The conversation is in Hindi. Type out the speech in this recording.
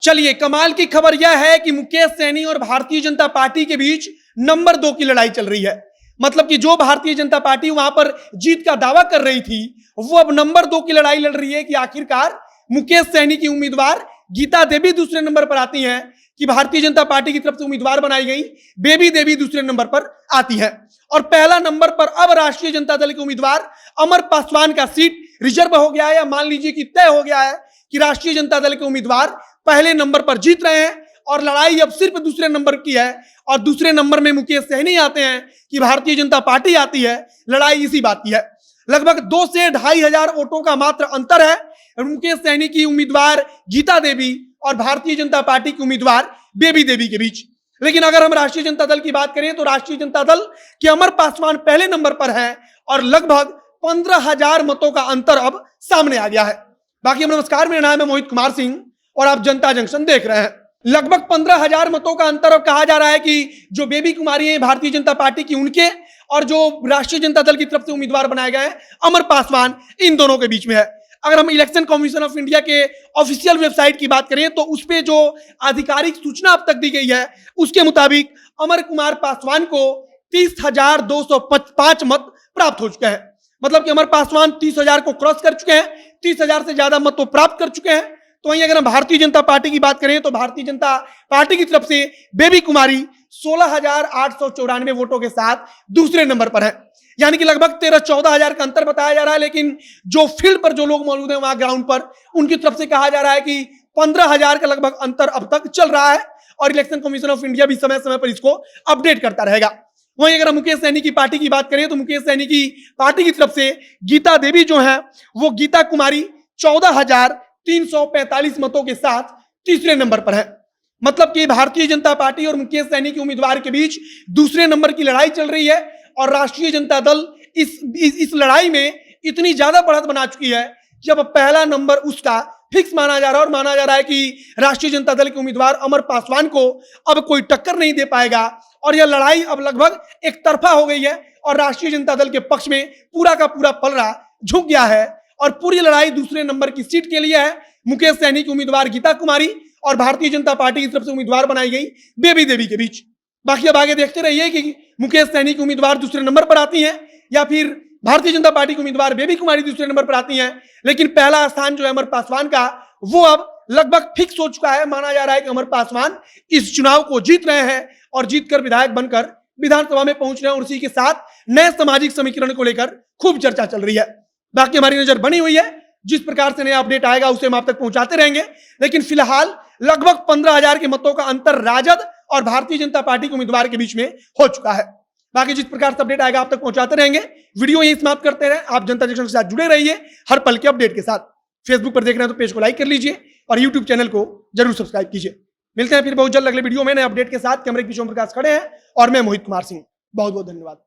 चलिए, कमाल की खबर यह है कि मुकेश सहनी और भारतीय जनता पार्टी के बीच नंबर 2 की लड़ाई चल रही है। मतलब कि जो भारतीय जनता पार्टी वहां पर जीत का दावा कर रही थी, वो अब नंबर 2 की लड़ाई लड़ रही है कि आखिरकार मुकेश सहनी की उम्मीदवार गीता देवी दूसरे नंबर पर आती हैं कि भारतीय जनता पार्टी की तरफ से उम्मीदवार बनाई गई बेबी देवी दूसरे नंबर पर आती है। और पहला नंबर पर अब राष्ट्रीय जनता दल के उम्मीदवार अमर पासवान का सीट रिजर्व हो गया है, या मान लीजिए कि तय हो गया है कि राष्ट्रीय जनता दल के उम्मीदवार पहले नंबर पर जीत रहे हैं और लड़ाई अब सिर्फ दूसरे नंबर की है। और दूसरे नंबर में मुकेश सहनी आते हैं कि भारतीय जनता पार्टी आती है। लड़ाई इसी बात की है। लगभग 2 से 2,500 वोटों का मात्र अंतर है मुकेश सहनी की उम्मीदवार गीता देवी और भारतीय जनता पार्टी की उम्मीदवार बेबी देवी के बीच। लेकिन अगर हम राष्ट्रीय जनता दल की बात करें तो राष्ट्रीय जनता दल के अमर पासवान पहले नंबर पर है और लगभग 15,000 मतों का अंतर अब सामने आ गया है। बाकी नमस्कार, मेरा नाम है मोहित कुमार सिंह और आप जनता जंक्शन देख रहे हैं। लगभग 15,000 मतों का अंतर अब कहा जा रहा है कि जो बेबी कुमारी है भारतीय जनता पार्टी की, उनके और जो राष्ट्रीय जनता दल की तरफ से उम्मीदवार बनाए गए हैं अमर पासवान, इन दोनों के बीच में है। अगर हम इलेक्शन कमीशन ऑफ इंडिया के ऑफिशियल वेबसाइट की बात करें तो उस पर जो आधिकारिक सूचना अब तक दी गई है उसके मुताबिक अमर कुमार पासवान को 30,205 मत प्राप्त हो चुके हैं। मतलब कि अमर पासवान 30,000 को क्रॉस कर चुके हैं, 30,000 से ज्यादा मत तो प्राप्त कर चुके हैं। तो वहीं अगर हम भारतीय जनता पार्टी की बात करें तो भारतीय जनता पार्टी की तरफ से बेबी कुमारी 16,894 वोटों के साथ दूसरे नंबर पर है। यानी कि लगभग 13-14 हजार का अंतर बताया जा रहा है। लेकिन जो फील्ड पर जो लोग मौजूद हैं वहां ग्राउंड पर, उनकी तरफ से कहा जा रहा है कि 15,000 का लगभग अंतर अब तक चल रहा है और इलेक्शन कमीशन ऑफ इंडिया भी समय समय पर इसको अपडेट करता रहेगा। वहीं अगर हम मुकेश सहनी की पार्टी की बात करें तो मुकेश सहनी की पार्टी की तरफ से गीता देवी जो है वो गीता कुमारी 14,345 मतों के साथ तीसरे नंबर पर है। मतलब कि भारतीय जनता पार्टी और मुकेश सहनी के उम्मीदवार के बीच दूसरे नंबर की लड़ाई चल रही है और राष्ट्रीय जनता दल इस लड़ाई में इतनी ज्यादा बढ़त बना चुकी है कि अब पहला नंबर उसका फिक्स माना जा रहा है और माना जा रहा है कि राष्ट्रीय जनता दल के उम्मीदवार अमर पासवान को अब कोई टक्कर नहीं दे पाएगा और यह लड़ाई अब लगभग एक तरफा हो गई है और राष्ट्रीय जनता दल के पक्ष में पूरा का पूरा पलड़ा झुक गया है और पूरी लड़ाई दूसरे नंबर की सीट के लिए है। मुकेश सहनी की उम्मीदवार गीता कुमारी और भारतीय जनता पार्टी की तरफ से उम्मीदवार बनाई गई बेबी देवी के बीच। बाकी अब आगे देखते रहिए कि मुकेश सहनी की उम्मीदवार दूसरे नंबर पर आती हैं या फिर भारतीय जनता पार्टी की उम्मीदवार बेबी कुमारी दूसरे नंबर पर आती हैं। लेकिन पहला स्थान जो है अमर पासवान का, वो अब लगभग फिक्स हो चुका है। माना जा रहा है कि अमर पासवान इस चुनाव को जीत रहे हैं और जीतकर विधायक बनकर विधानसभा में पहुंच रहे हैं और उसी के साथ नए सामाजिक समीकरण को लेकर खूब चर्चा चल रही है। बाकी हमारी नजर बनी हुई है, जिस प्रकार से नया अपडेट आएगा उसे हम आप तक पहुंचाते रहेंगे। लेकिन फिलहाल लगभग 15,000 के मतों का अंतर राजद और भारतीय जनता पार्टी के उम्मीदवार के बीच में हो चुका है। बाकी जिस प्रकार से अपडेट आएगा आप तक पहुंचाते रहेंगे। वीडियो यही समाप्त करते रहे। आप जनता जंक्शन के साथ जुड़े रहिए हर पल के अपडेट के साथ। फेसबुक पर देख रहे हैं तो पेज को लाइक कर लीजिए और यूट्यूब चैनल को जरूर सब्सक्राइब कीजिए। मिलते हैं फिर बहुत जल्द अगले वीडियो में नए अपडेट के साथ। कैमरे के पीछे ओम प्रकाश खड़े हैं और मैं मोहित कुमार सिंह। बहुत बहुत धन्यवाद।